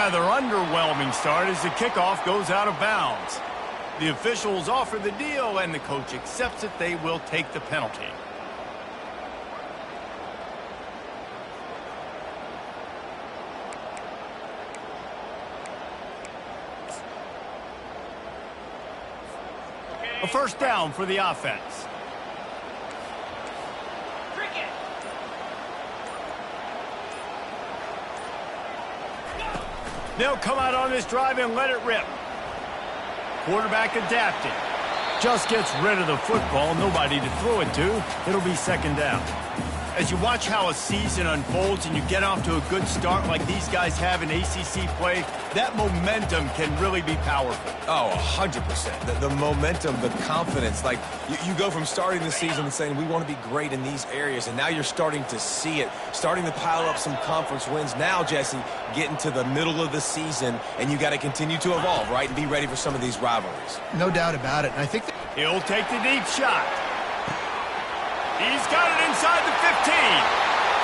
rather underwhelming start as the kickoff goes out of bounds. The officials offer the deal, and the coach accepts it. They will take the penalty. A first down for the offense. They'll come out on this drive and let it rip. Quarterback adapting. Just gets rid of the football. Nobody to throw it to. It'll be second down. As you watch how a season unfolds and you get off to a good start like these guys have in ACC play, that momentum can really be powerful. Oh, 100%. The momentum, the confidence. Like, you go from starting the season and saying, we want to be great in these areas, and now you're starting to see it, starting to pile up some conference wins. Now, Jesse, getting to the middle of the season, and you got to continue to evolve, right, and be ready for some of these rivalries. No doubt about it. And I think he'll take the deep shot. He's got it inside the 15.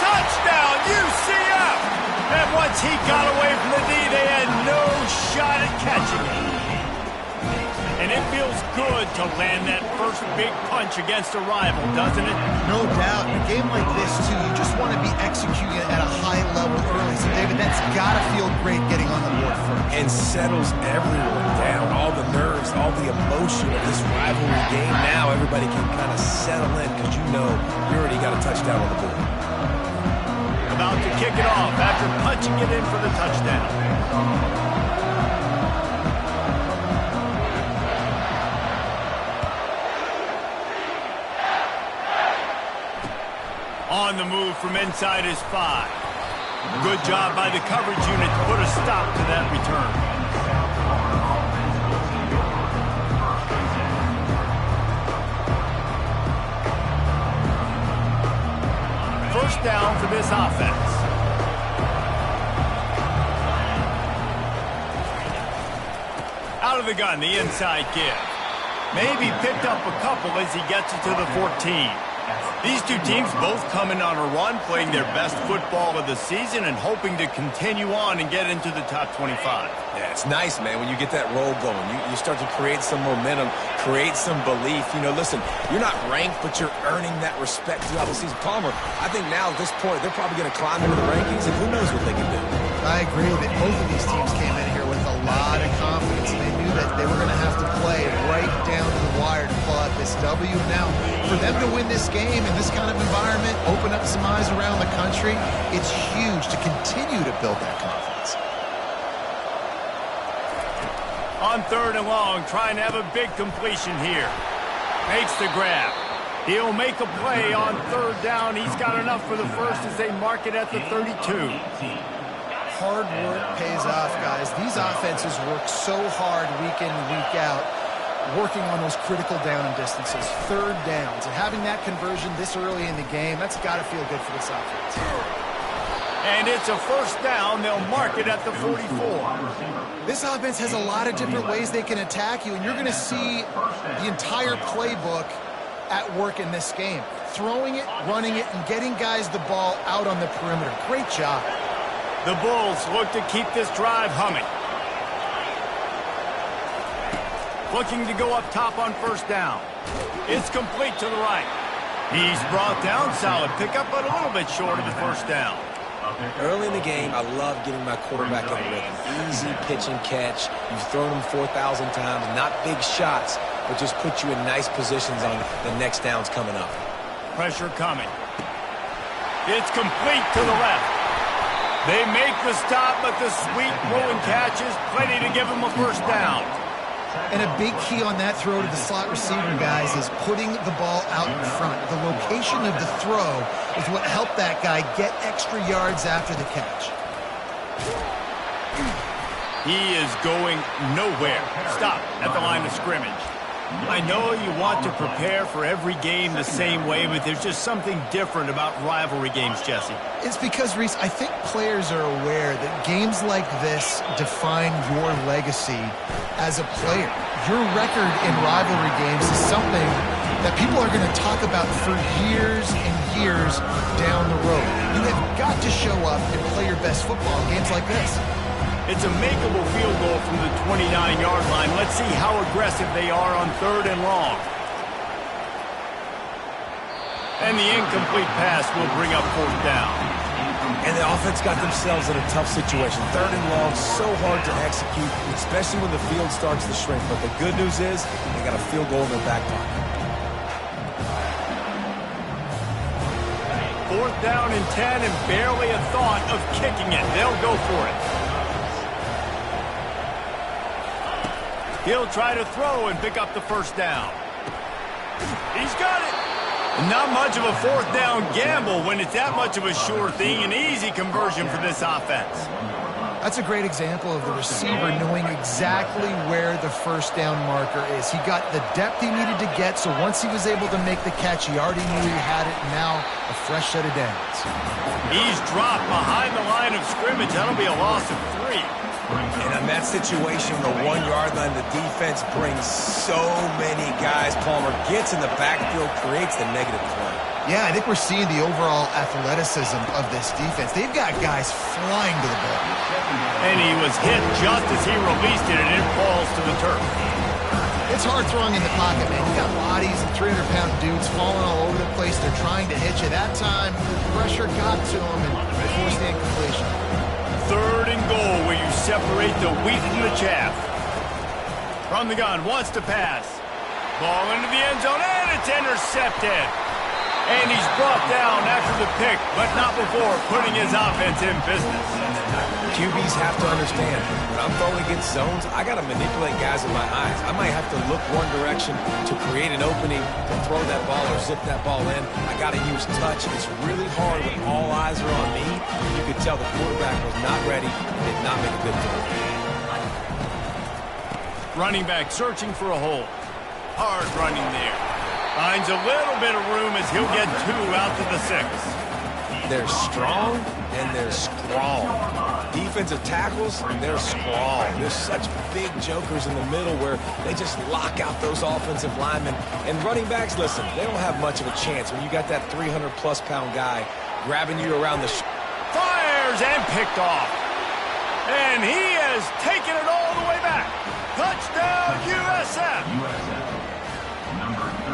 Touchdown, UCF! And once he got away from the D, they had no shot at catching him. And it feels good to land that first big punch against a rival, doesn't it? no doubt. In a game like this, too, you just want to be executing it at a high level early. So, David, that's got to feel great getting on the board first. And settles everyone down. All the nerves, all the emotion of this rivalry game. Now everybody can kind of settle in because you know you already got a touchdown on the board. About to kick it off after punching it in for the touchdown. On the move from inside his 5. Good job by the coverage unit to put a stop to that return. First down for this offense. Out of the gun, the inside give. Maybe picked up a couple as he gets it to the 14. These two teams both coming on a run, playing their best football of the season and hoping to continue on and get into the top 25. Yeah, it's nice, man, when you get that roll going. You start to create some momentum, create some belief. You know, listen, you're not ranked, but you're earning that respect throughout the season. Palmer, I think now at this point, they're probably going to climb into the rankings, and who knows what they can do. I agree that both of these teams came in here with a lot of confidence, and they knew that they were going to have to play right down to the wire to pull out this W. Now, for them to win this game in this kind of environment, open up some eyes around the country, it's huge to continue to build that confidence. On third and long, trying to have a big completion here. Makes the grab. He'll make a play on third down. He's got enough for the first as they mark it at the 32. Hard work pays off, guys. These offenses work so hard week in and week out, working on those critical down and distances, third downs. And having that conversion this early in the game, that's got to feel good for this offense. And it's a first down. They'll mark it at the 44. This offense has a lot of different ways they can attack you, and you're going to see the entire playbook at work in this game. Throwing it, running it, and getting guys the ball out on the perimeter. Great job. The Bulls look to keep this drive humming. Looking to go up top on first down. It's complete to the right. He's brought down. Solid pickup, but a little bit short of the first down. Early in the game, I love getting my quarterback in a rhythm. Easy pitch and catch. You've thrown them 4,000 times. Not big shots, but just put you in nice positions on the next downs coming up. Pressure coming. It's complete to the left. They make the stop, but the sweet rolling catch is plenty to give them a first down. And a big key on that throw to the slot receiver, guys, is putting the ball out in front. The location of the throw is what helped that guy get extra yards after the catch. He is going nowhere. Stop at the line of scrimmage. I know you want to prepare for every game the same way, but there's just something different about rivalry games, Jesse. It's because, Reese, I think players are aware that games like this define your legacy as a player. Your record in rivalry games is something that people are going to talk about for years and years down the road. You have got to show up and play your best football in games like this. It's a makeable field goal from the 29-yard line. Let's see how aggressive they are on 3rd and long. And the incomplete pass will bring up 4th down. And the offense got themselves in a tough situation. 3rd and long, so hard to execute, especially when the field starts to shrink. But the good news is they got a field goal in their back pocket. 4th down and 10, and barely a thought of kicking it. They'll go for it. He'll try to throw and pick up the 1st down. He's got it. Not much of a 4th down gamble when it's that much of a sure thing. An easy conversion for this offense. That's a great example of the receiver knowing exactly where the 1st down marker is. He got the depth he needed to get, so once he was able to make the catch, he already knew he had it, and now a fresh set of downs. He's dropped behind the line of scrimmage. That'll be a loss of 3. And in that situation, the 1-yard line, the defense brings so many guys. Palmer gets in the backfield, creates the negative play. Yeah, I think we're seeing the overall athleticism of this defense. They've got guys flying to the ball. And he was hit just as he released it, and it falls to the turf. It's hard throwing in the pocket, man. You got bodies and 300-pound dudes falling all over the place. They're trying to hit you. That time, pressure got to him and forced the incompletion. 3rd and goal, where you separate the wheat from the chaff. From the gun, wants to pass. Ball into the end zone, and it's intercepted. And he's brought down after the pick, but not before putting his offense in business. QBs have to understand, when I'm throwing against zones, I got to manipulate guys with my eyes. I might have to look one direction to create an opening to throw that ball or zip that ball in. I got to use touch. It's really hard when all eyes are on me. You could tell the quarterback was not ready, did not make a good throw. Running back searching for a hole. Hard running there. Finds a little bit of room as he'll get 2 out to the 6. They're strong and they're strong. Defensive tackles, they're strong. There's such big jokers in the middle where they just lock out those offensive linemen. And running backs, listen, they don't have much of a chance when you got that 300-plus pound guy grabbing you around the fires and picked off. And he has taken it all the way back. Touchdown, USF.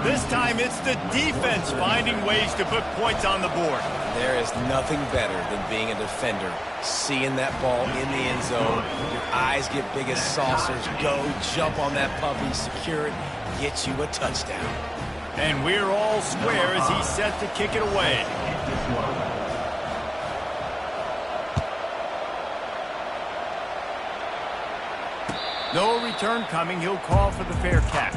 This time it's the defense finding ways to put points on the board. There is nothing better than being a defender. Seeing that ball in the end zone, your eyes get big as saucers. Go, jump on that puppy, secure it, get you a touchdown. And we're all square as he's set to kick it away. No return coming. He'll call for the fair catch.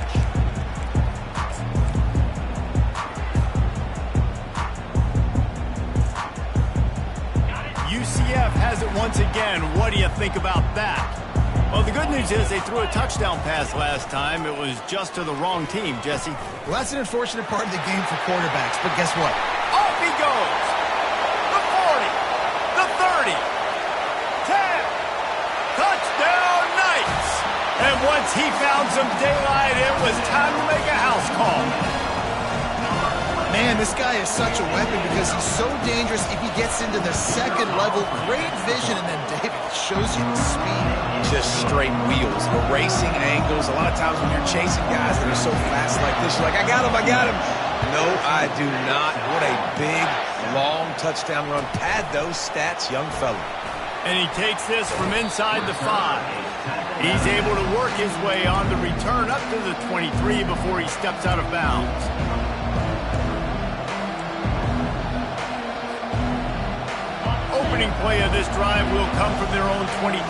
UCF has it once again. What do you think about that? Well, the good news is they threw a touchdown pass last time. It was just to the wrong team, Jesse. Well, that's an unfortunate part of the game for quarterbacks, but guess what? Off he goes. The 40, the 30, 10. Touchdown, Knights. And once he found some daylight, it was time to make a house call. Man, this guy is such a weapon because he's so dangerous if he gets into the second level. Great vision, and then David shows you the speed. Just straight wheels, erasing angles. A lot of times when you're chasing guys that are so fast like this, you're like, I got him, I got him. No, I do not. What a big, long touchdown run. Pad those stats, young fella. And he takes this from inside the 5. He's able to work his way on the return up to the 23 before he steps out of bounds. Opening play of this drive will come from their own 23.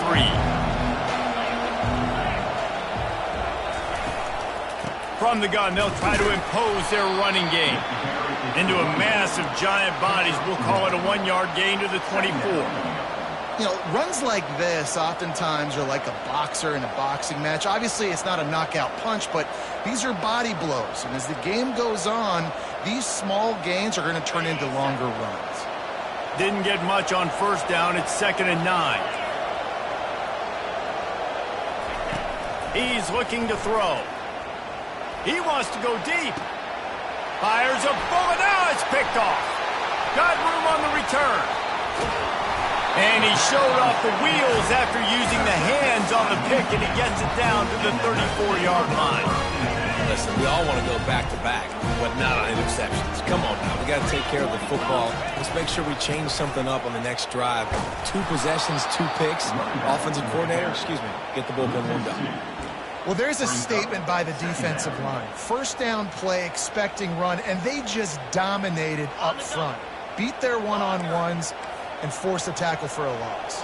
From the gun, they'll try to impose their running game. Into a mass of giant bodies, we'll call it a 1-yard gain to the 24. You know, runs like this oftentimes are like a boxer in a boxing match. Obviously, it's not a knockout punch, but these are body blows. And as the game goes on, these small gains are going to turn into longer runs. Didn't get much on first down. It's 2nd and 9. He's looking to throw. He wants to go deep. Fires a bullet. Now it's picked off. Got room on the return. And he showed off the wheels after using the hands on the pick, and he gets it down to the 34-yard line. Listen, we all want to go back-to-back, but not on interceptions. Come on now, we got to take care of the football. Let's make sure we change something up on the next drive. 2 possessions, 2 picks. Offensive coordinator, get the bullpen warmed up. Well, there's a statement by the defensive line. First down play, expecting run, and they just dominated up front. Beat their one-on-ones and forced a tackle for a loss.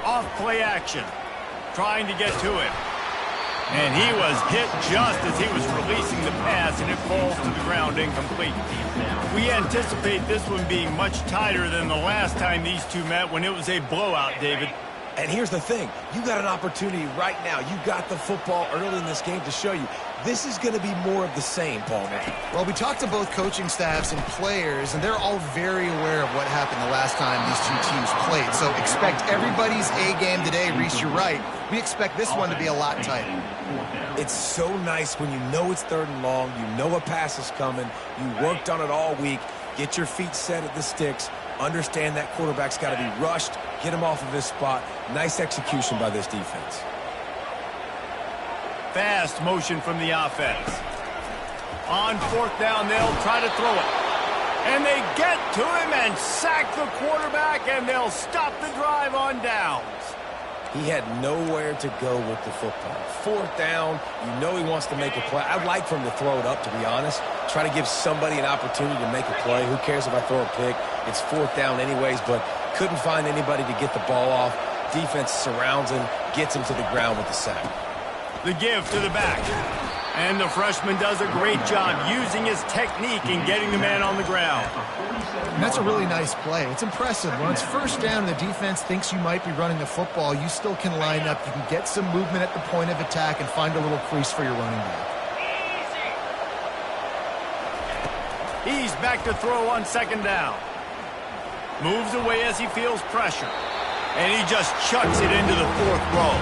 Off play action. Trying to get to him. And he was hit just as he was releasing the pass, and it falls to the ground incomplete. We anticipate this one being much tighter than the last time these two met when it was a blowout, David. And here's the thing. You got an opportunity right now. You got the football early in this game to show you. This is going to be more of the same, Palmer. Well, we talked to both coaching staffs and players, and they're all very aware of what happened the last time these two teams played. So expect everybody's A game today. Reese, you're right. We expect this one to be a lot tighter. It's so nice when you know it's 3rd and long, you know a pass is coming, you worked on it all week, get your feet set at the sticks, understand that quarterback's got to be rushed, get him off of his spot. Nice execution by this defense. Fast motion from the offense. On 4th down, they'll try to throw it. And they get to him and sack the quarterback, and they'll stop the drive on downs. He had nowhere to go with the football. 4th down, you know he wants to make a play. I'd like for him to throw it up, to be honest. Try to give somebody an opportunity to make a play. Who cares if I throw a pick? It's 4th down anyways, but couldn't find anybody to get the ball off. Defense surrounds him, gets him to the ground with the sack. The give to the back. And the freshman does a great job using his technique and getting the man on the ground. And that's a really nice play. It's impressive. When it's 1st down and the defense thinks you might be running the football, you still can line up. You can get some movement at the point of attack and find a little crease for your running back. He's back to throw on 2nd down. Moves away as he feels pressure. And he just chucks it into the 4th row.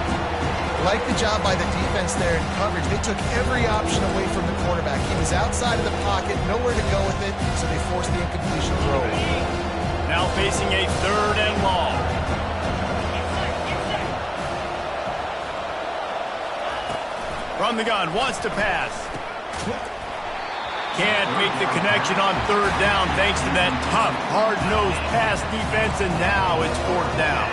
Like the job by the defense there in coverage. They took every option away from the quarterback. He was outside of the pocket, nowhere to go with it, so they forced the incompletion throw. Now facing a 3rd and long. From the gun, wants to pass. Can't make the connection on 3rd down thanks to that tough, hard-nosed pass defense, and now it's 4th down.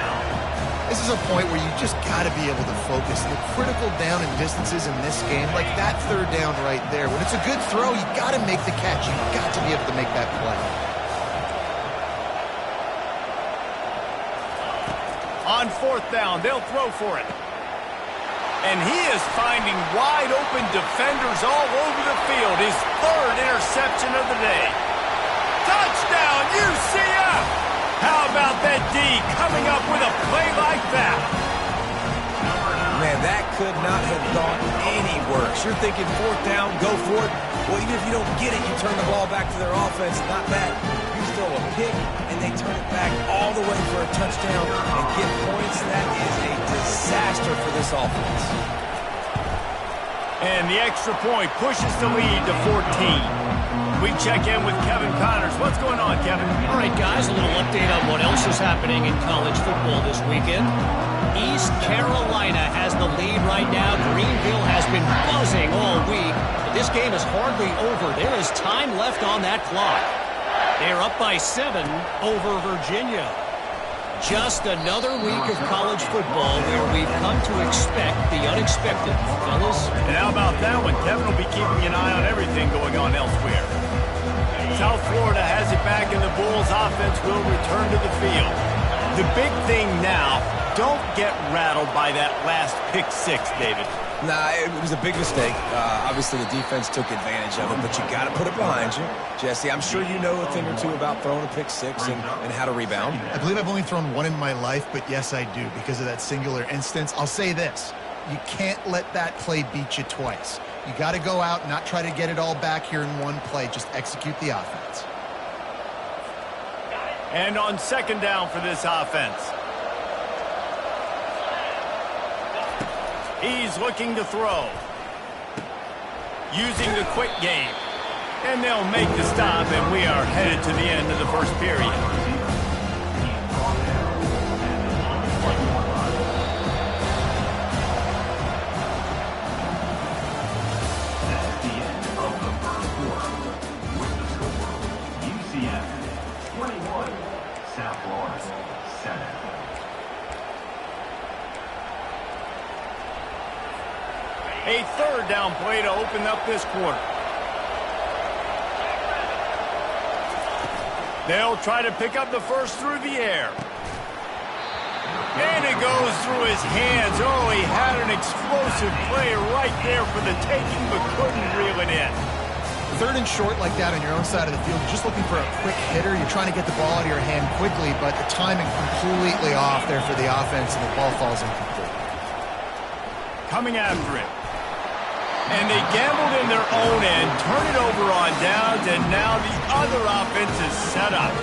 This is a point where you just got to be able to focus. The critical down and distances in this game, like that 3rd down right there. When it's a good throw, you got to make the catch. You got to be able to make that play. On 4th down, they'll throw for it. And he is finding wide-open defenders all over the field. His 3rd interception of the day. Touchdown, UCF! How about that D coming up with a play like that? Man, that could not have gone any worse. You're thinking 4th down, go for it. Well, even if you don't get it, you turn the ball back to their offense. Not that. You throw a pick, and they turn it back all the way for a touchdown and get points. That is a disaster for this offense. And the extra point pushes the lead to 14. We check in with Kevin Connors. What's going on, Kevin? All right, guys, a little update on what else is happening in college football this weekend. East Carolina has the lead right now. Greenville has been buzzing all week, but this game is hardly over. There is time left on that clock. They're up by 7 over Virginia. Just another week of college football where we've come to expect the unexpected, fellas. And how about that one? Kevin will be keeping an eye on everything going on elsewhere. South Florida has it back, and the Bulls offense will return to the field. The big thing now, don't get rattled by that last pick 6, David. Nah, it was a big mistake. Obviously, the defense took advantage of it, but you got to put it behind you. Jesse, I'm sure you know a thing or two about throwing a pick 6 and how to rebound. I believe I've only thrown one in my life, but yes, I do because of that singular instance. I'll say this. You can't let that play beat you twice. You got to go out and not try to get it all back here in one play. Just execute the offense. And on 2nd down for this offense. He's looking to throw. Using the quick game. And they'll make the stop, and we are headed to the end of the first period. A third down play to open up this quarter. They'll try to pick up the first through the air. And it goes through his hands. Oh, he had an explosive play right there for the taking, but couldn't reel it in. Third and short like that on your own side of the field, you're just looking for a quick hitter. You're trying to get the ball out of your hand quickly, but the timing completely off there for the offense, and the ball falls incomplete. Coming after it. And they gambled in their own end, turn it over on downs, and now the other offense is set up.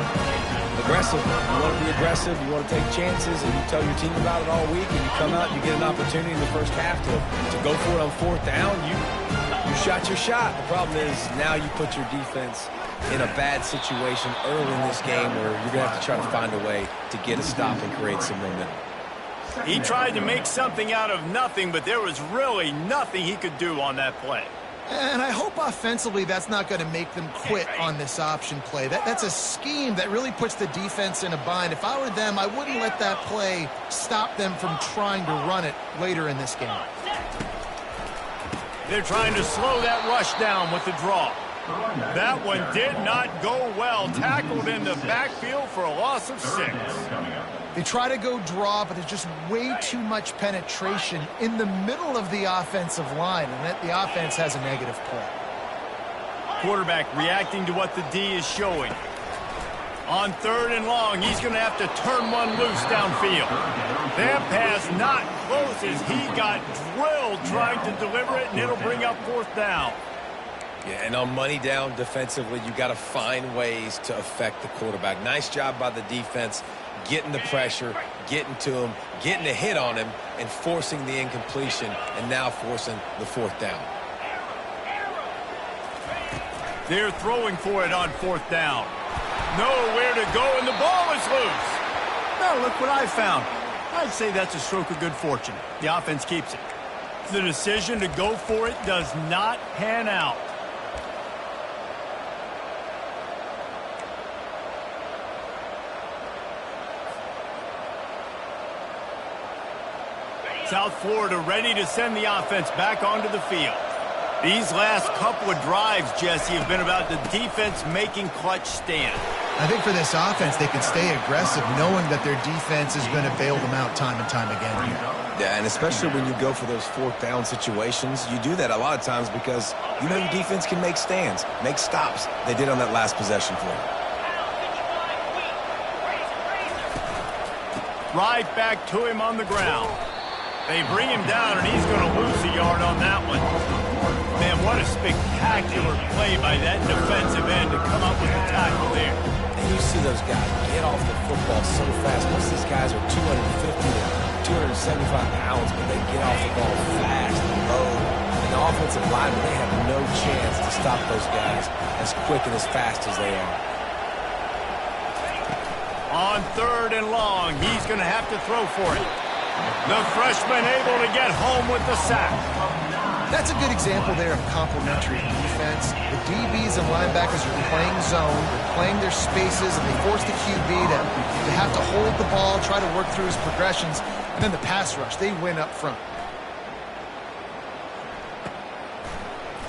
Aggressive. You want to be aggressive. You want to take chances, and you tell your team about it all week, and you come out and you get an opportunity in the first half to go for it on fourth down. You shot your shot. The problem is now you put your defense in a bad situation early in this game where you're going to have to try to find a way to get a stop and create some momentum. He tried to make something out of nothing, but there was really nothing he could do on that play. And I hope offensively that's not going to make them quit on this option play. That's a scheme that really puts the defense in a bind. If I were them, I wouldn't let that play stop them from trying to run it later in this game. They're trying to slow that rush down with the draw. That one did not go well. Tackled in the backfield for a loss of 6. They try to go draw, but there's just way too much penetration in the middle of the offensive line, and the offense has a negative play. Quarterback reacting to what the D is showing. On third and long, he's going to have to turn one loose downfield. That pass not close as he got drilled trying to deliver it, and it'll bring up fourth down. Yeah, and on money down defensively, you got to find ways to affect the quarterback. Nice job by the defense, getting the pressure, getting to him, getting a hit on him, and forcing the incompletion, and now forcing the fourth down. They're throwing for it on fourth down. Nowhere to go, and the ball is loose. Now look what I found. I'd say that's a stroke of good fortune. The offense keeps it. The decision to go for it does not pan out. South Florida ready to send the offense back onto the field. These last couple of drives, Jesse, have been about the defense making clutch stand. I think for this offense, they can stay aggressive knowing that their defense is going to bail them out time and time again here. Yeah, and especially when you go for those fourth down situations, you do that a lot of times because you know your defense can make stands, make stops. They did on that last possession for you. Right back to him on the ground. They bring him down, and he's going to lose a yard on that one. Man, what a spectacular play by that defensive end to come up with a tackle there. And you see those guys get off the football so fast. Most of these guys are 250 to 275 pounds, but they get off the ball fast and low. And the offensive linemen, they have no chance to stop those guys as quick and as fast as they are. On third and long, he's going to have to throw for it. The freshman able to get home with the sack. That's a good example there of complementary defense. The DBs and linebackers are playing zone, they're playing their spaces, and they force the QB to have to hold the ball, try to work through his progressions, and then the pass rush, they win up front.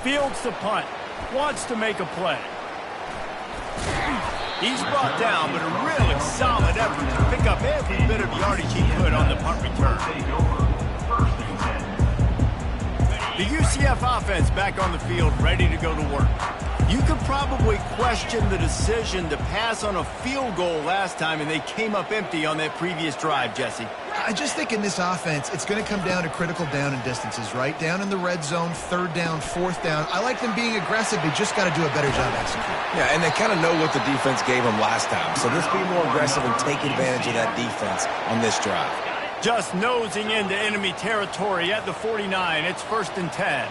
Fields the punt, wants to make a play. He's brought down, but a really solid effort to pick up every bit of yardage he could on the punt return. The UCF offense back on the field, ready to go to work. You could probably question the decision to pass on a field goal last time, and they came up empty on that previous drive, Jesse. I just think in this offense, it's going to come down to critical down and distances, right? Down in the red zone, third down, fourth down. I like them being aggressive. They just got to do a better job executing. Yeah, and they kind of know what the defense gave them last time. So let's be more aggressive and take advantage of that defense on this drive. Just nosing into enemy territory at the 49. It's 1st and 10.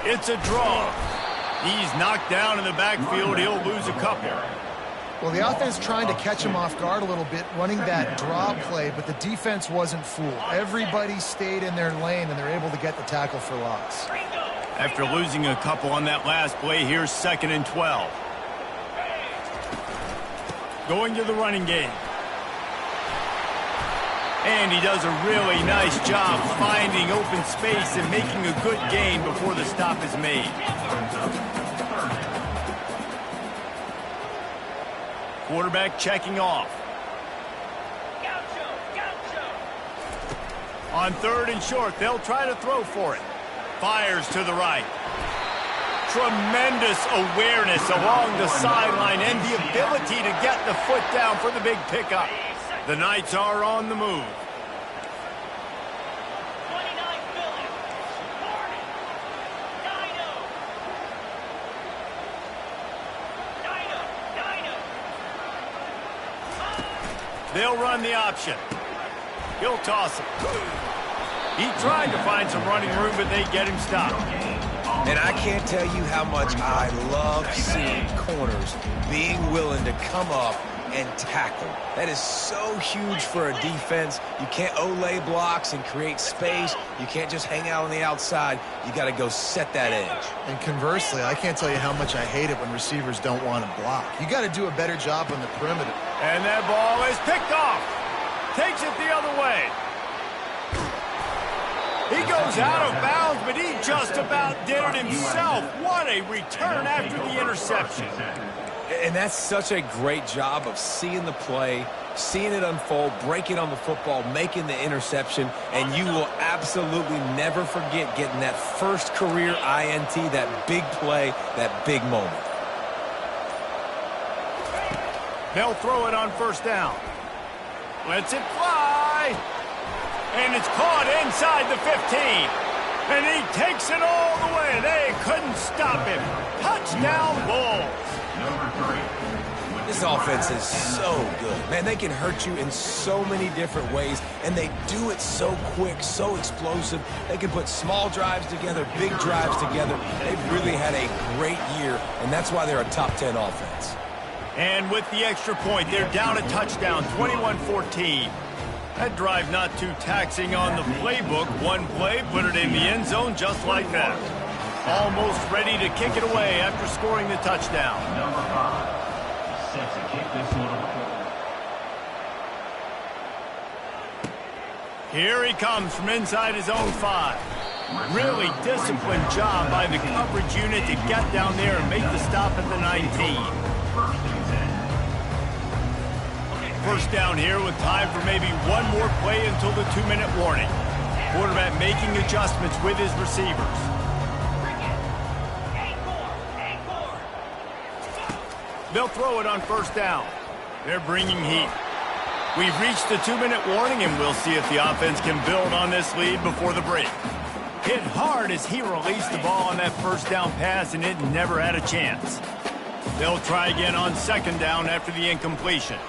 It's a draw. He's knocked down in the backfield. He'll lose a couple. Well, the offense trying to catch him off guard a little bit, running that draw play, but the defense wasn't fooled. Everybody stayed in their lane, and they're able to get the tackle for loss. After losing a couple on that last play, here's 2nd and 12. Going to the running game. And he does a really nice job finding open space and making a good gain before the stop is made. Quarterback checking off. On 3rd and short, they'll try to throw for it. Fires to the right. Tremendous awareness along the sideline and the ability to get the foot down for the big pickup. The Knights are on the move. They'll run the option. He'll toss it. He tried to find some running room, but they get him stopped. And I can't tell you how much I love seeing corners being willing to come up and tackle. That is so huge for a defense. You can't olay blocks and create space. You can't just hang out on the outside. You got to go set that edge. And conversely, I can't tell you how much I hate it when receivers don't want to block. You got to do a better job on the perimeter. And that ball is picked off. Takes it the other way. He goes out of bounds, but he just about did it himself. What a return after the interception. And that's such a great job of seeing the play, seeing it unfold, breaking on the football, making the interception, and you will absolutely never forget getting that first career INT, that big play, that big moment. They'll throw it on 1st down. Lets it fly. And it's caught inside the 15. And he takes it all the way. They couldn't stop him. Touchdown Bulls. This offense is so good. Man, they can hurt you in so many different ways, and they do it so quick, so explosive. They can put small drives together, big drives together. They've really had a great year, and that's why they're a top 10 offense. And with the extra point, they're down a touchdown, 21-14. That drive not too taxing on the playbook. One play, put it in the end zone just like that. Almost ready to kick it away after scoring the touchdown. Number 5 set to kick this one away. Here he comes from inside his own 5. Really disciplined job by the coverage unit to get down there and make the stop at the 19. 1st down here with time for maybe one more play until the 2-minute warning. Quarterback making adjustments with his receivers. They'll throw it on 1st down. They're bringing heat. We've reached the 2-minute warning, and we'll see if the offense can build on this lead before the break. Hit hard as he released the ball on that 1st down pass, and it never had a chance. They'll try again on 2nd down after the incompletion.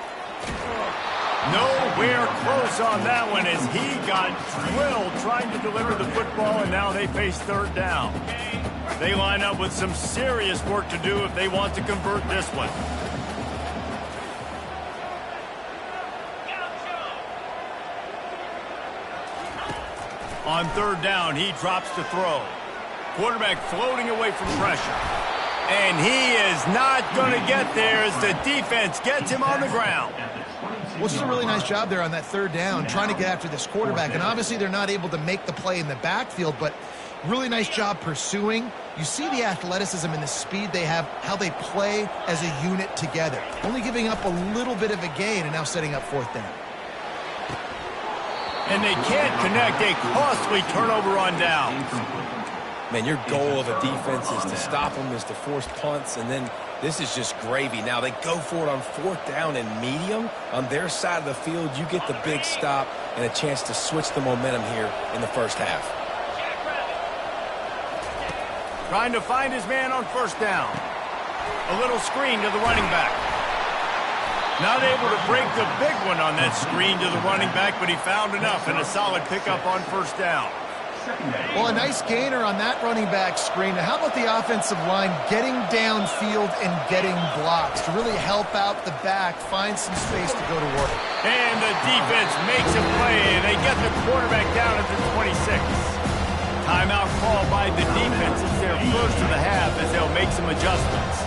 Nowhere close on that one as he got drilled trying to deliver the football, and now they face 3rd down. They line up with some serious work to do if they want to convert this one. On 3rd down, he drops to throw. Quarterback floating away from pressure. And he is not going to get there as the defense gets him on the ground. Well, just a really nice job there on that 3rd down, trying to get after this quarterback. And obviously they're not able to make the play in the backfield, but really nice job pursuing. You see the athleticism and the speed they have, how they play as a unit together. Only giving up a little bit of a gain and now setting up 4th down. And they can't connect a costly turnover on downs. Man, your goal of a defense is to stop them, is to force punts, and then this is just gravy. Now they go for it on 4th down and medium. On their side of the field, you get the big stop and a chance to switch the momentum here in the 1st half. Trying to find his man on 1st down. A little screen to the running back. Not able to break the big one on that screen to the running back, but he found enough and a solid pickup on 1st down. Well, a nice gainer on that running back screen. Now, how about the offensive line getting downfield and getting blocks to really help out the back, find some space to go to work? And the defense makes a play, and they get the quarterback down at the 26. Timeout call by the defense. It's their first of the half as they'll make some adjustments.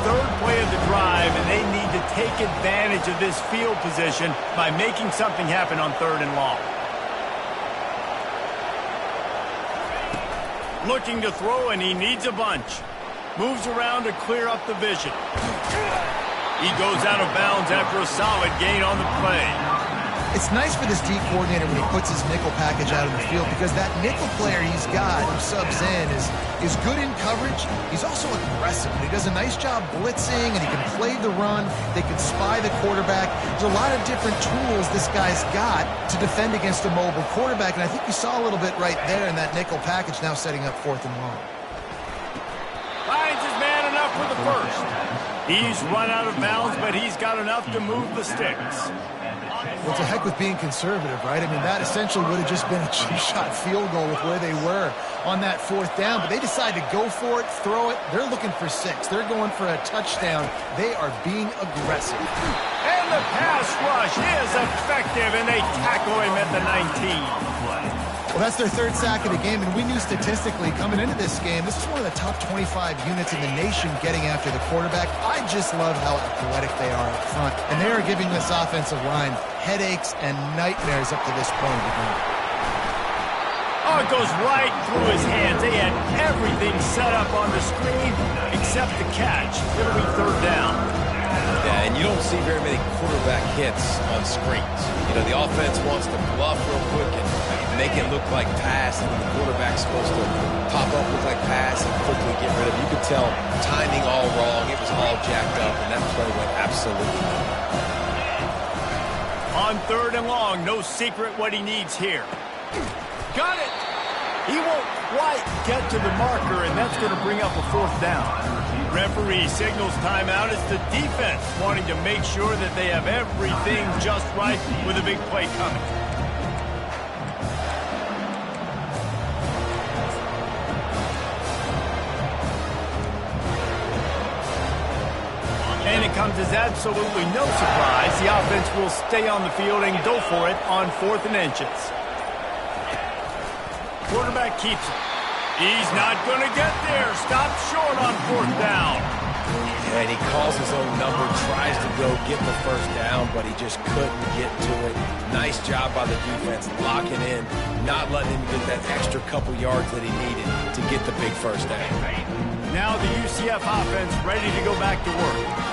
Third play of the drive, and they need to take advantage of this field position by making something happen on 3rd and long. Looking to throw, and he needs a bunch. Moves around to clear up the vision. He goes out of bounds after a solid gain on the play. It's nice for this D coordinator when he puts his nickel package out in the field because that nickel player he's got who subs in is good in coverage. He's also aggressive, and he does a nice job blitzing, and he can play the run. They can spy the quarterback. There's a lot of different tools this guy's got to defend against a mobile quarterback, and I think you saw a little bit right there in that nickel package now setting up 4th and long. Finds his man enough for the first. He's run out of bounds, but he's got enough to move the sticks. Well, to heck with being conservative, right? I mean, that essentially would have just been a cheap-shot field goal with where they were on that 4th down. But they decide to go for it, throw it. They're looking for 6. They're going for a touchdown. They are being aggressive. And the pass rush is effective, and they tackle him at the 19. Well, that's their 3rd sack of the game, and we knew statistically coming into this game, this is one of the top 25 units in the nation getting after the quarterback. I just love how athletic they are up front, and they are giving this offensive line headaches and nightmares up to this point. Oh, it goes right through his hands. They had everything set up on the screen except the catch. It'll be 3rd down. Yeah, and you don't see very many quarterback hits on screens. You know, the offense wants to bluff real quick and make it look like pass, and the quarterback's supposed to pop up, look like pass, and quickly get rid of it. You could tell timing all wrong. It was all jacked up, and that play went absolutely nowhere. On 3rd and long, no secret what he needs here. Got it! He won't quite get to the marker, and that's going to bring up a 4th down. Referee signals timeout. It's the defense wanting to make sure that they have everything just right with a big play coming. And it comes as absolutely no surprise. The offense will stay on the field and go for it on 4th and inches. Quarterback keeps it. He's not going to get there. Stopped short on 4th down. And he calls his own number, tries to go get the 1st down, but he just couldn't get to it. Nice job by the defense locking in, not letting him get that extra couple yards that he needed to get the big 1st down. Now the UCF offense ready to go back to work.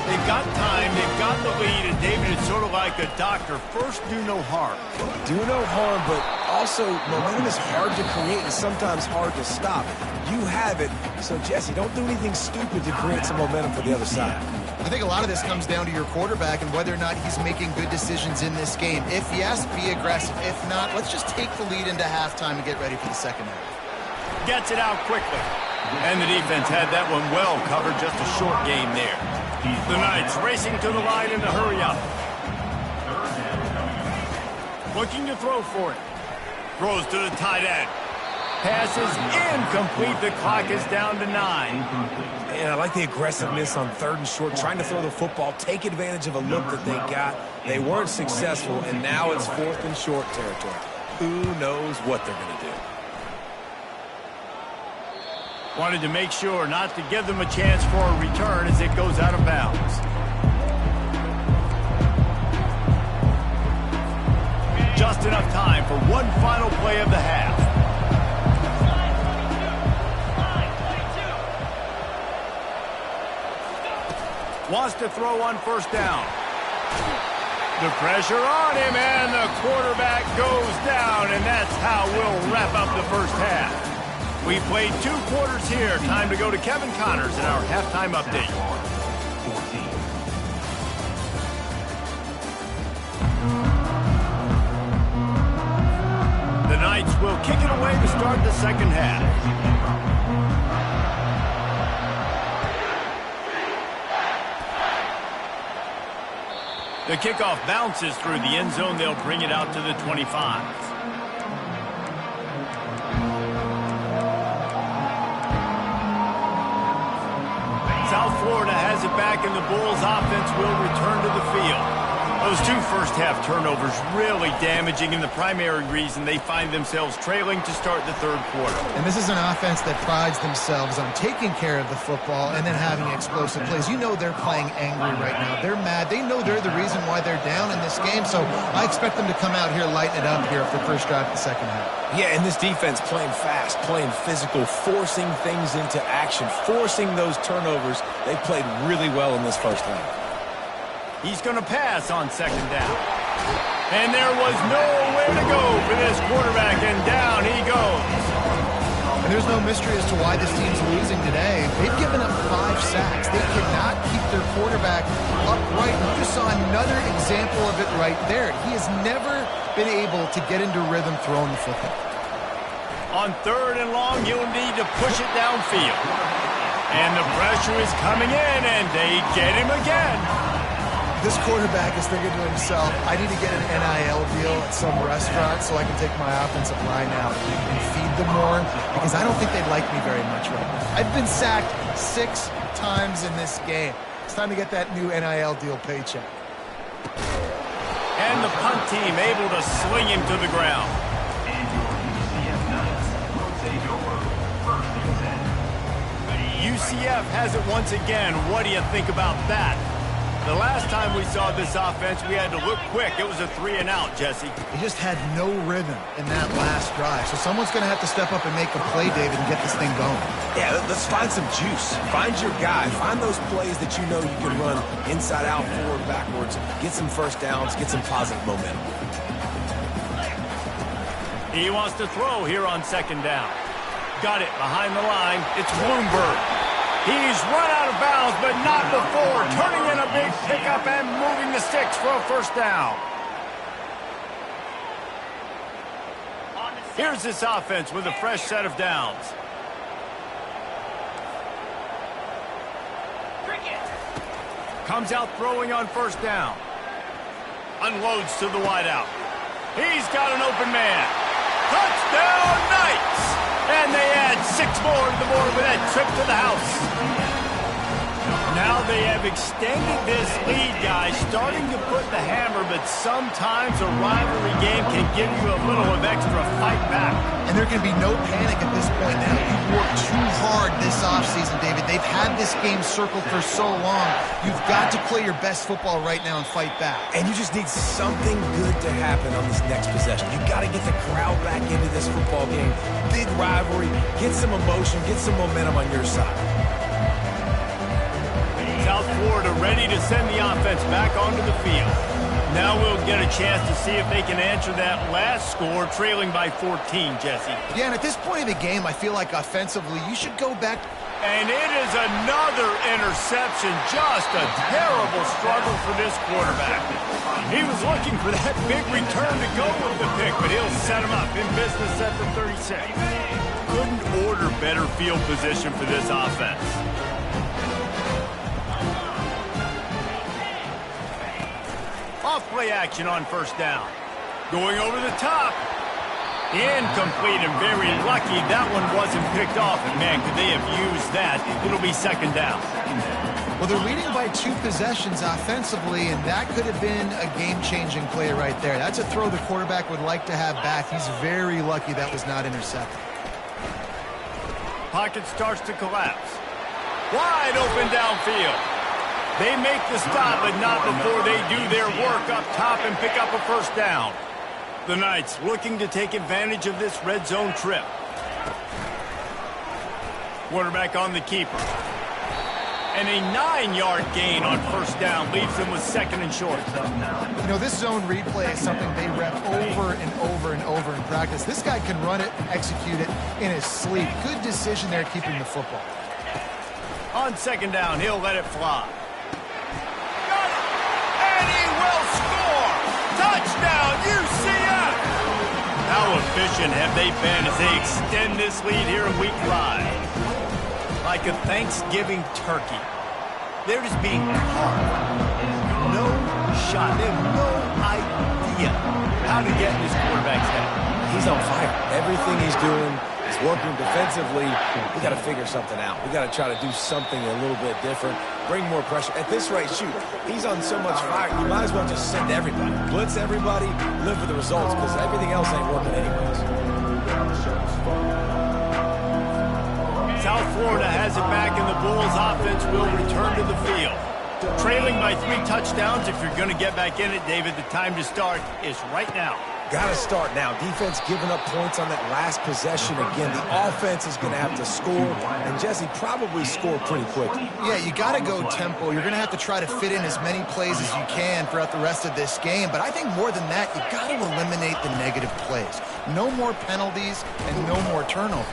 They've got time, they've got the lead, and David, it's sort of like a doctor. First, do no harm. Do no harm, but also momentum is hard to create and sometimes hard to stop. You have it, so Jesse, don't do anything stupid to create some momentum for the other side. I think a lot of this comes down to your quarterback and whether or not he's making good decisions in this game. If yes, be aggressive. If not, let's just take the lead into halftime and get ready for the 2nd half. Gets it out quickly. And the defense had that one well covered, just a short game there. The Knights racing to the line in a hurry up. Looking to throw for it. Throws to the tight end. Passes incomplete. The clock is down to 9. And I like the aggressiveness on 3rd and short, trying to throw the football, take advantage of a look that they got. They weren't successful, and now it's 4th and short territory. Who knows what they're going to do? Wanted to make sure not to give them a chance for a return as it goes out of bounds. Just enough time for one final play of the half. Wants to throw on 1st down. The pressure on him, and the quarterback goes down, and that's how we'll wrap up the 1st half. We played 2 quarters here. Time to go to Kevin Connors in our halftime update. The Knights will kick it away to start the 2nd half. The kickoff bounces through the end zone. They'll bring it out to the 25. it back, and the Bulls offense will return to the field. Those two first-half turnovers really damaging, and the primary reason they find themselves trailing to start the third quarter. And this is an offense that prides themselves on taking care of the football and then having explosive plays. You know they're playing angry right now. They're mad. They know they're the reason why they're down in this game, so I expect them to come out here, lighten it up here for the first drive of the second half. Yeah, and this defense playing fast, playing physical, forcing things into action, forcing those turnovers. They played really well in this first half. He's going to pass on second down. And there was nowhere to go for this quarterback, and down he goes. And there's no mystery as to why this team's losing today. They've given up 5 sacks. They cannot keep their quarterback upright. You just saw another example of it right there. He has never been able to get into rhythm throwing the football. On third and long, you'll need to push it downfield. And the pressure is coming in, and they get him again. This quarterback is thinking to himself, I need to get an NIL deal at some restaurant so I can take my offensive line out and feed them more, because I don't think they'd like me very much right now. I've been sacked 6 times in this game. It's time to get that new NIL deal paycheck. And the punt team able to sling him to the ground. UCF has it once again. What do you think about that? The last time we saw this offense, we had to look quick. It was a 3-and-out, Jesse. He just had no rhythm in that last drive. So someone's going to have to step up and make a play, David, and get this thing going. Yeah, let's find some juice. Find your guy. Find those plays that you know you can run inside out, forward, backwards. Get some first downs. Get some positive momentum. He wants to throw here on second down. Got it behind the line. It's Bloomberg. He's run out of bounds, but not before turning in a big pickup and moving the sticks for a first down. Here's this offense with a fresh set of downs. Comes out throwing on first down. Unloads to the wideout. He's got an open man. Touchdown Knights! And they add 6 more to the board with that trip to the house. Now they have extended this lead, guys, starting to put the hammer, but sometimes a rivalry game can give you a little of extra fight back. And there can be no panic at this point now. You've worked too hard this offseason, David. They've had this game circled for so long. You've got to play your best football right now and fight back. And you just need something good to happen on this next possession. You got to get the crowd back into this football game. Big rivalry. Get some emotion. Get some momentum on your side. South Florida ready to send the offense back onto the field. Now we'll get a chance to see if they can answer that last score, trailing by 14, Jesse. Yeah, and at this point of the game, I feel like offensively, you should go back. And it is another interception. Just a terrible struggle for this quarterback. He was looking for that big return to go with the pick, but he'll set him up in business at the 36. Couldn't order better field position for this offense. Off-play action on first down. Going over the top. Incomplete, and very lucky that one wasn't picked off. And man, could they have used that? It'll be second down. Well, they're leading by 2 possessions offensively, and that could have been a game-changing play right there. That's a throw the quarterback would like to have back. He's very lucky that was not intercepted. Pocket starts to collapse. Wide open downfield. They make the stop, but not before they do their work up top and pick up a first down. The Knights looking to take advantage of this red zone trip. Quarterback on the keeper. And a 9-yard gain on first down leaves them with second and short. You know, this zone replay is something they rep over and over and over in practice. This guy can run it and execute it in his sleep. Good decision there keeping the football. On second down, he'll let it fly. And he will score! Touchdown, UCF! How efficient have they been as they extend this lead here in Week 5? Like a Thanksgiving turkey. They're just being carved. No shot. They have no idea how to get in this quarterback's head. he's on fire. Everything he's doing is working defensively. We got to figure something out. We got to try to do something a little bit different, bring more pressure. At this rate, shoot, he's on so much fire, you might as well just send everybody. Blitz everybody, live for the results, because everything else ain't working anyways. South Florida has it back, and the Bulls offense will return to the field. Trailing by 3 touchdowns. If you're going to get back in it, David, the time to start is right now. Got to start now. Defense giving up points on that last possession again. The offense is going to have to score, and Jesse probably score pretty quickly. Yeah, you got to go tempo. You're going to have to try to fit in as many plays as you can throughout the rest of this game. But I think more than that, you got to eliminate the negative plays. No more penalties and no more turnovers.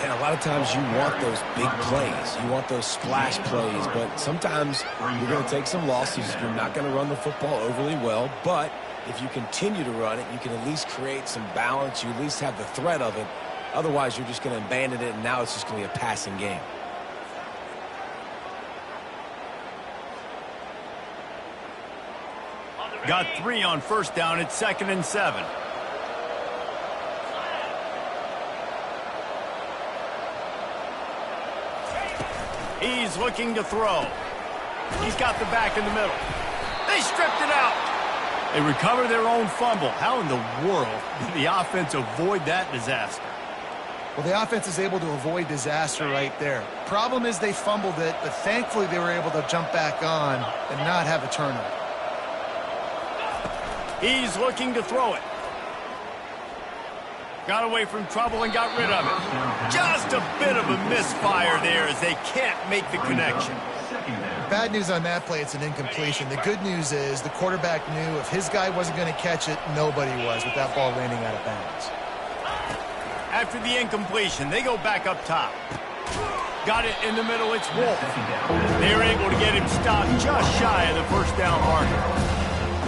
And a lot of times you want those big plays. You want those splash plays. But sometimes you're going to take some losses. You're not going to run the football overly well. But if you continue to run it, you can at least create some balance. You at least have the threat of it. Otherwise, you're just going to abandon it, and now it's just going to be a passing game. Got 3 on first down. It's 2nd and 7. He's looking to throw. He's got the back in the middle. They stripped it out. They recover their own fumble. How in the world did the offense avoid that disaster? Well, the offense is able to avoid disaster right there. Problem is they fumbled it, but thankfully they were able to jump back on and not have a turnover. He's looking to throw it. Got away from trouble and got rid of it. Just a bit of a misfire there as they can't make the connection. Bad news on that play, it's an incompletion. The good news is the quarterback knew if his guy wasn't going to catch it, nobody was with that ball landing out of bounds. After the incompletion, they go back up top. Got it in the middle, it's Wolf. They're able to get him stopped just shy of the first down marker.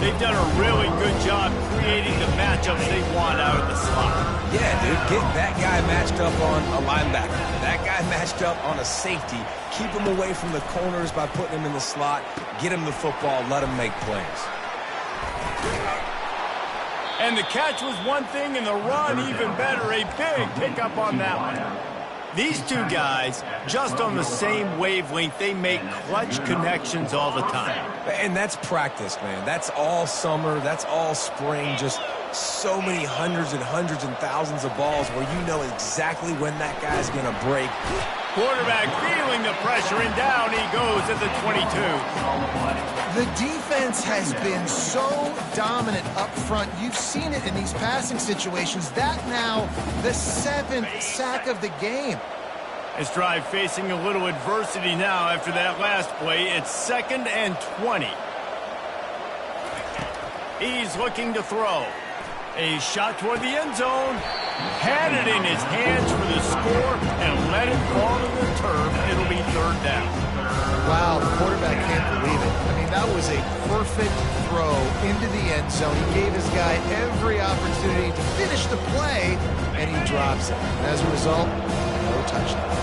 They've done a really good job creating the matchups they want out of the slot. Yeah, dude, get that guy matched up on a linebacker. That guy matched up on a safety. Keep him away from the corners by putting him in the slot. Get him the football. Let him make plays. And the catch was one thing, and the run even better. A big pickup on that one. These two guys, just on the same wavelength, they make clutch connections all the time. And that's practice, man. That's all summer. That's all spring. Just so many hundreds and thousands of balls where you know exactly when that guy's going to break. Quarterback feeling the pressure, and down he goes at the 22. The defense has been so dominant up front. You've seen it in these passing situations. That now the 7th sack of the game. This drive facing a little adversity now after that last play. It's 2nd and 20. He's looking to throw. A shot toward the end zone. Had it in his hands for the score and let it fall to the turf. It'll be 3rd down. Wow, the quarterback can't believe it. I mean, that was a perfect throw into the end zone. He gave his guy every opportunity to finish the play, and he drops it. As a result, no touchdown.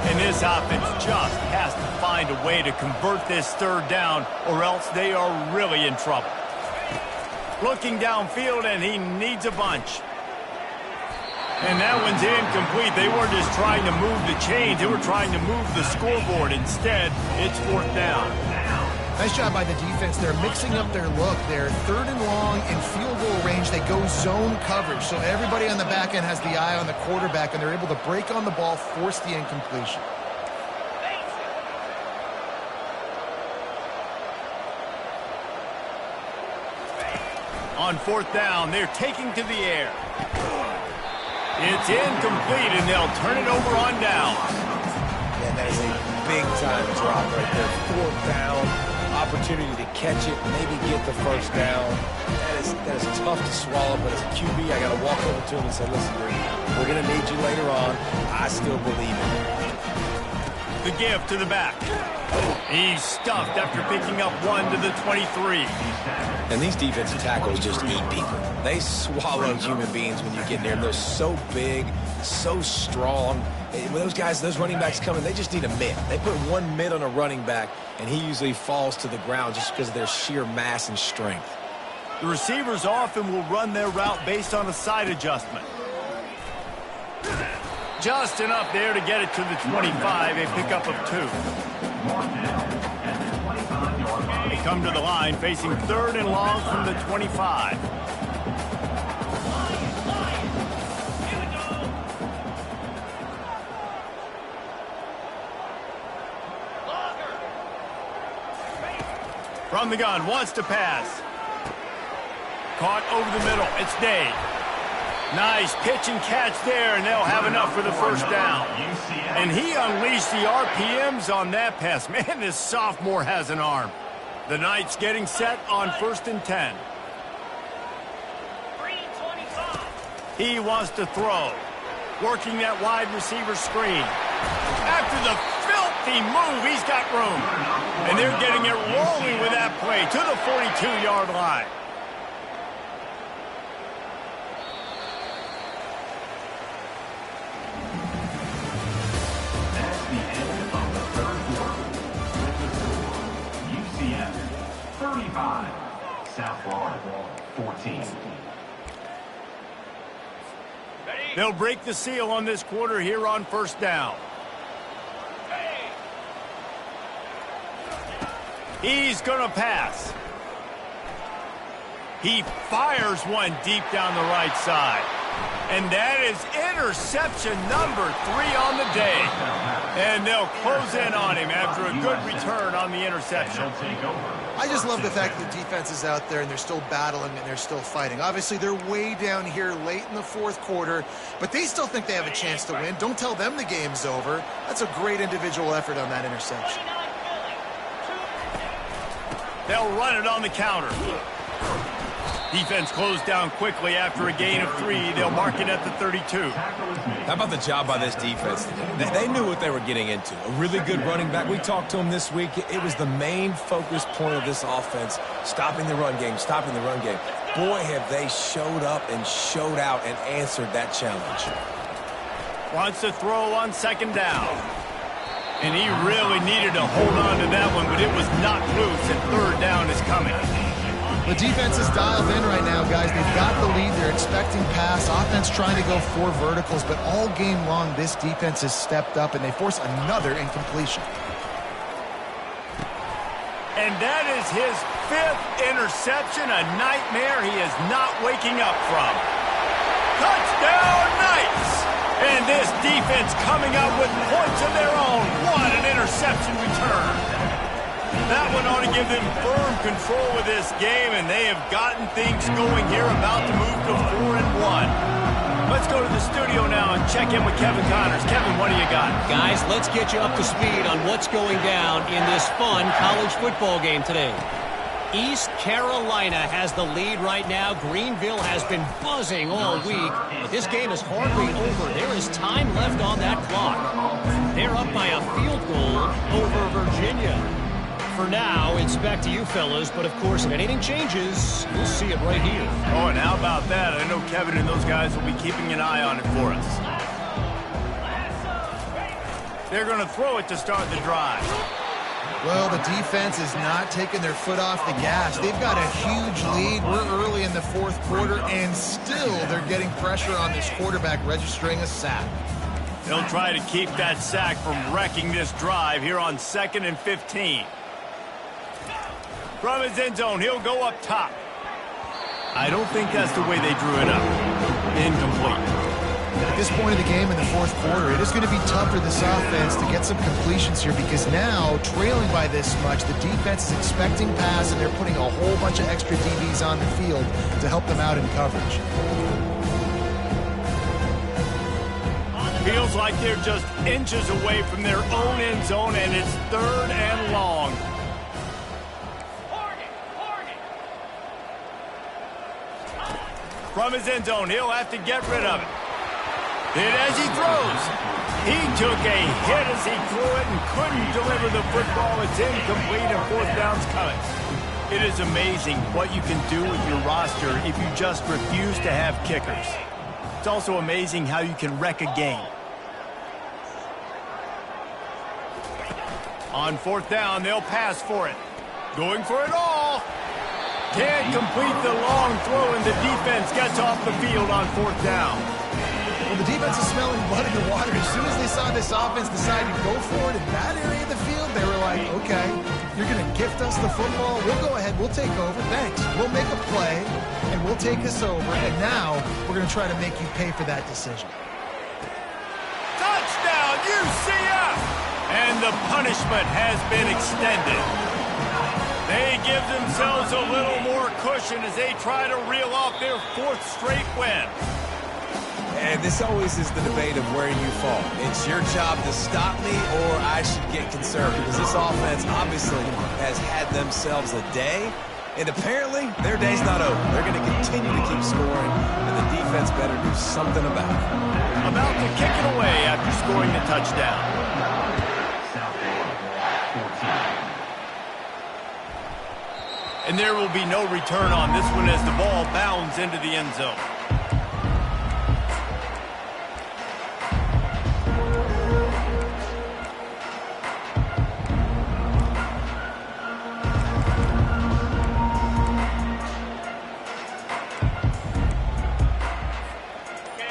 And this offense just has to find a way to convert this 3rd down, or else they are really in trouble. Looking downfield, and he needs a bunch. And that one's incomplete. They weren't just trying to move the chains. They were trying to move the scoreboard. Instead, it's 4th down. Nice job by the defense. They're mixing up their look. They're 3rd and long in field goal range. They go zone coverage. So everybody on the back end has the eye on the quarterback, and they're able to break on the ball, force the incompletion. On 4th down, they're taking to the air. It's incomplete, and they'll turn it over on down. Yeah, that is a big-time drop right there. 4th down, opportunity to catch it, maybe get the 1st down. That is tough to swallow, but as a QB, I got to walk over to him and say, listen, we're going to need you later on. I still believe in you. The give to the back. He's stuffed after picking up 1 to the 23. And these defensive tackles just eat people. They swallow human beings when you get near them. They're so big, so strong. When those guys, those running backs come in, they just need a mid. They put 1 mid on a running back, and he usually falls to the ground just because of their sheer mass and strength. The receivers often will run their route based on a side adjustment. Just enough there to get it to the 25, a pickup of 2. They come to the line facing 3rd and long from the 25. From the gun, wants to pass. Caught over the middle. It's Day. Nice pitch and catch there, and they'll have enough for the first down. And he unleashed the RPMs on that pass. Man, this sophomore has an arm. The Knights getting set on 1st and 10. He wants to throw. Working that wide receiver screen. After the filthy move, he's got room. And they're getting it rolling with that play to the 42-yard line. That's the end of the third quarter. UCF 35, South Florida 14. They'll break the seal on this quarter here on 1st down. He's going to pass. He fires one deep down the right side. And that is interception number 3 on the day. And they'll close in on him after a good return on the interception. I just love the fact that the defense is out there and they're still battling and they're still fighting. Obviously, they're way down here late in the 4th quarter, but they still think they have a chance to win. Don't tell them the game's over. That's a great individual effort on that interception. They'll run it on the counter. Defense closed down quickly after a gain of 3. They'll mark it at the 32. How about the job by this defense? They knew what they were getting into. A really good running back. We talked to him this week. It was the main focus point of this offense, stopping the run game, stopping the run game. Boy, have they showed up and showed out and answered that challenge. Wants to throw on 2nd down. And he really needed to hold on to that one, but it was not loose, and 3rd down is coming. The defense is dialed in right now, guys. They've got the lead. They're expecting pass. Offense trying to go 4 verticals, but all game long, this defense has stepped up, and they force another incompletion. And that is his 5th interception, a nightmare he is not waking up from. Touchdown, Knights! And this defense coming up with points of their own. What an interception return. That one ought to give them firm control of this game, and they have gotten things going here, about to move to 4-1. Let's go to the studio now and check in with Kevin Connors. Kevin, what do you got? Guys, let's get you up to speed on what's going down in this fun college football game today. East Carolina has the lead right now. Greenville has been buzzing all week, but this game is hardly over. There is time left on that clock. They're up by a field goal over Virginia. For now, it's back to you fellas, but of course, if anything changes, you'll see it right here. Oh, and how about that? I know Kevin and those guys will be keeping an eye on it for us. They're going to throw it to start the drive. Well, the defense is not taking their foot off the gas. They've got a huge lead. We're early in the 4th quarter, and still they're getting pressure on this quarterback, registering a sack. They'll try to keep that sack from wrecking this drive here on 2nd and 15. From his end zone, he'll go up top. I don't think that's the way they drew it up. Incomplete. At this point of the game in the 4th quarter, it is going to be tough for this offense to get some completions here, because now, trailing by this much, the defense is expecting pass, and they're putting a whole bunch of extra DBs on the field to help them out in coverage. Feels like they're just inches away from their own end zone, and it's 3rd and long. From his end zone, he'll have to get rid of it. And as he throws, he took a hit as he threw it and couldn't deliver the football. It's incomplete, and 4th down's coming. It is amazing what you can do with your roster if you just refuse to have kickers. It's also amazing how you can wreck a game. On 4th down, they'll pass for it. Going for it all. Can't complete the long throw, and the defense gets off the field on 4th down. Well, the defense is smelling blood in the water. As soon as they saw this offense decide to go for it in that area of the field, they were like, okay, you're going to gift us the football. We'll go ahead. We'll take over. Thanks. We'll make a play, and we'll take this over. And now we're going to try to make you pay for that decision. Touchdown, UCF! And the punishment has been extended. They give themselves a little more cushion as they try to reel off their 4th straight win. And this always is the debate of where you fall. It's your job to stop me, or I should get concerned, because this offense obviously has had themselves a day, and apparently their day's not over. They're going to continue to keep scoring, and the defense better do something about it. About to kick it away after scoring the touchdown. And there will be no return on this one as the ball bounds into the end zone.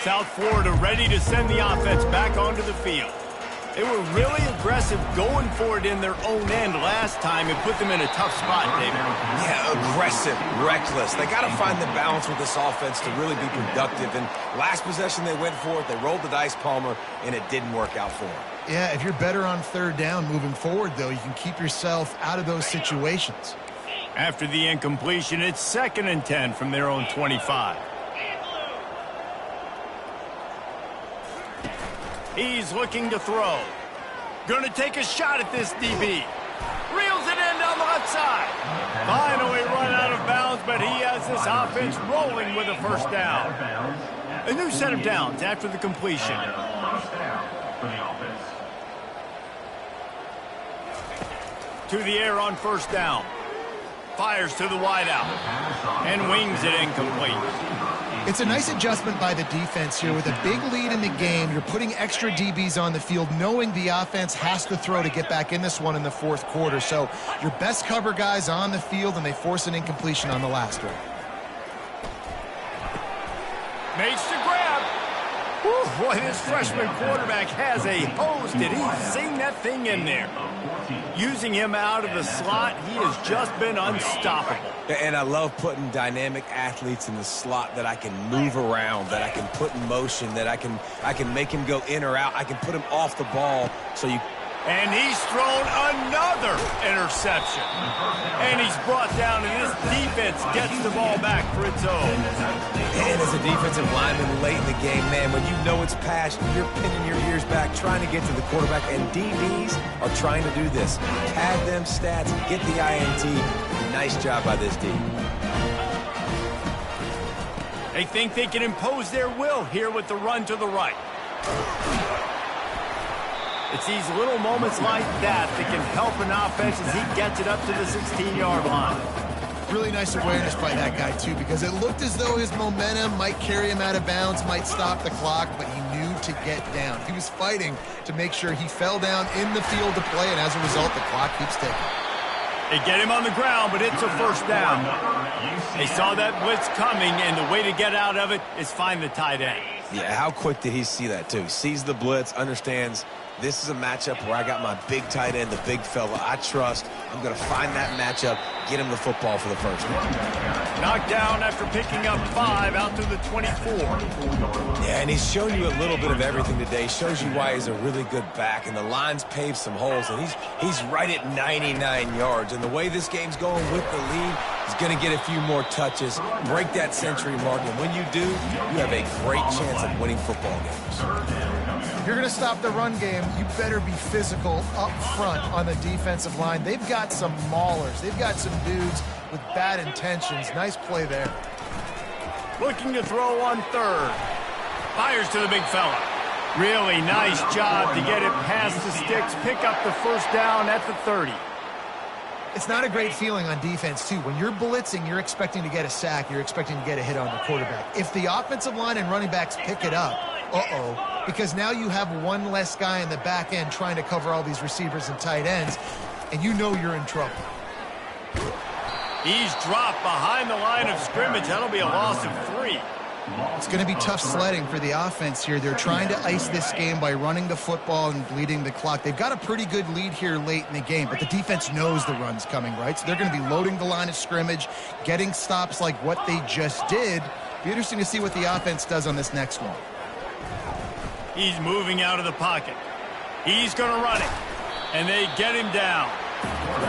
South Florida ready to send the offense back onto the field. They were really aggressive going for it in their own end last time. It put them in a tough spot, David. Yeah, aggressive, reckless. They got to find the balance with this offense to really be productive. And last possession they went for it, they rolled the dice, Palmer, and it didn't work out for them. Yeah, if you're better on 3rd down moving forward, though, you can keep yourself out of those situations. After the incompletion, it's 2nd and 10 from their own 25. He's looking to throw. Gonna take a shot at this DB. Reels it in down the left side. Finally run out of bounds, but he has this offense rolling with a 1st down. A new set of downs after the completion. To the air on 1st down. Fires to the wideout. And wings it incomplete. It's a nice adjustment by the defense here. With a big lead in the game, you're putting extra DBs on the field, knowing the offense has to throw to get back in this one in the 4th quarter. So your best cover guys on the field, and they force an incompletion on the last one. Makes the grab. Whew, boy, this freshman quarterback has a hose. Did he sing that thing in there? Using him out of the slot, he has just been unstoppable. And I love putting dynamic athletes in the slot that I can move around, that I can put in motion, that I can make him go in or out. I can put him off the ball so you... And he's thrown another interception. And he's brought down, and this defense gets the ball back for its own. And as a defensive lineman late in the game, man, when you know it's past, you're pinning your ears back, trying to get to the quarterback, and DBs are trying to do this. Pad them stats, get the INT. Nice job by this D. They think they can impose their will here with the run to the right. It's these little moments like that that can help an offense as he gets it up to the 16-yard line. Really nice awareness by that guy, too, because it looked as though his momentum might carry him out of bounds, might stop the clock, but he knew to get down. He was fighting to make sure he fell down in the field to play, and as a result, the clock keeps ticking. They get him on the ground, but it's a 1st down. They saw that blitz coming, and the way to get out of it is find the tight end. Yeah, how quick did he see that, too? Sees the blitz, understands this is a matchup where I got my big tight end, the big fella I trust. I'm going to find that matchup, get him the football for the 1st one. Knocked down after picking up 5 out to the 24. Yeah, and he's shown you a little bit of everything today. He shows you why he's a really good back, and the line's paved some holes, and he's right at 99 yards. And the way this game's going with the lead, he's going to get a few more touches, break that century mark, and when you do, you have a great chance of winning football games. If you're going to stop the run game, you better be physical up front on the defensive line. They've got some maulers. They've got some dudes with bad intentions. Nice play there. Looking to throw on 3rd. Fires to the big fella. Really nice job to get it past the sticks, pick up the 1st down at the 30. It's not a great feeling on defense, too. When you're blitzing, you're expecting to get a sack. You're expecting to get a hit on the quarterback. If the offensive line and running backs pick it up, because now you have one less guy in the back end trying to cover all these receivers and tight ends, and you know you're in trouble. He's dropped behind the line of scrimmage. That'll be a loss of 3. It's going to be tough sledding for the offense here. They're trying to ice this game by running the football and bleeding the clock. They've got a pretty good lead here late in the game, but the defense knows the run's coming, right? So they're going to be loading the line of scrimmage, getting stops like what they just did. Be interesting to see what the offense does on this next one. He's moving out of the pocket. He's going to run it, and they get him down.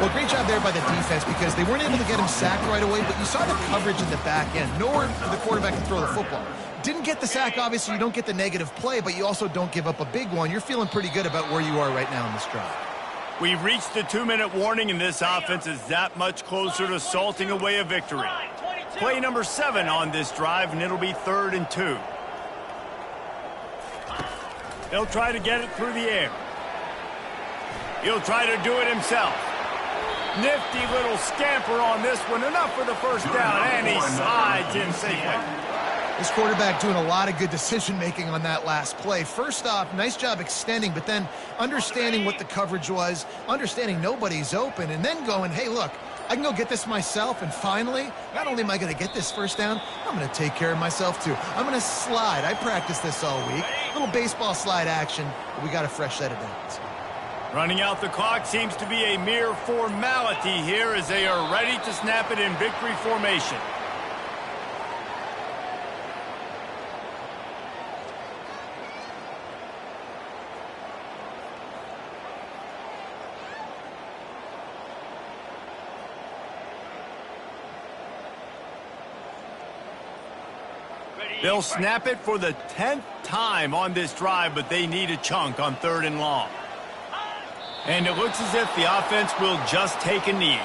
Well, great job there by the defense because they weren't able to get him sacked right away, but you saw the coverage in the back end. Nowhere for the quarterback to throw the football. Didn't get the sack, obviously. You don't get the negative play, but you also don't give up a big one. You're feeling pretty good about where you are right now in this drive. We've reached the 2-minute warning, and this offense is that much closer to salting away a victory. Play number 7 on this drive, and it'll be 3rd and 2. They'll try to get it through the air. He'll try to do it himself. Nifty little scamper on this one. Enough for the first down, and he slides in safely. This quarterback doing a lot of good decision-making on that last play. First off, nice job extending, but then understanding what the coverage was, understanding nobody's open, and then going, hey, look, I can go get this myself, and finally, not only am I going to get this first down, I'm going to take care of myself too. I'm going to slide. I practiced this all week. Little baseball slide action, but we got a fresh set of downs. Running out the clock seems to be a mere formality here as they are ready to snap it in victory formation. They'll snap it for the 10th time on this drive, but they need a chunk on 3rd and long. And it looks as if the offense will just take a knee.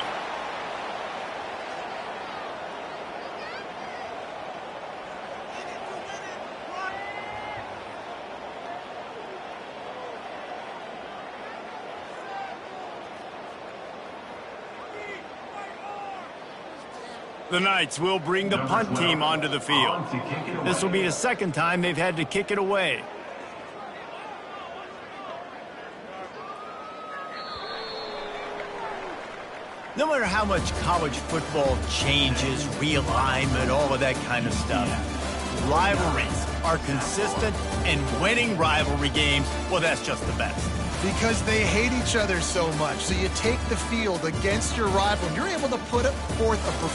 The Knights will bring the punt team onto the field. This will be the 2nd time they've had to kick it away. No matter how much college football changes, realignment, all of that kind of stuff, rivalries are consistent, and winning rivalry games, well, that's just the best. Because they hate each other so much. So you take the field against your rival, and you're able to put forth a performance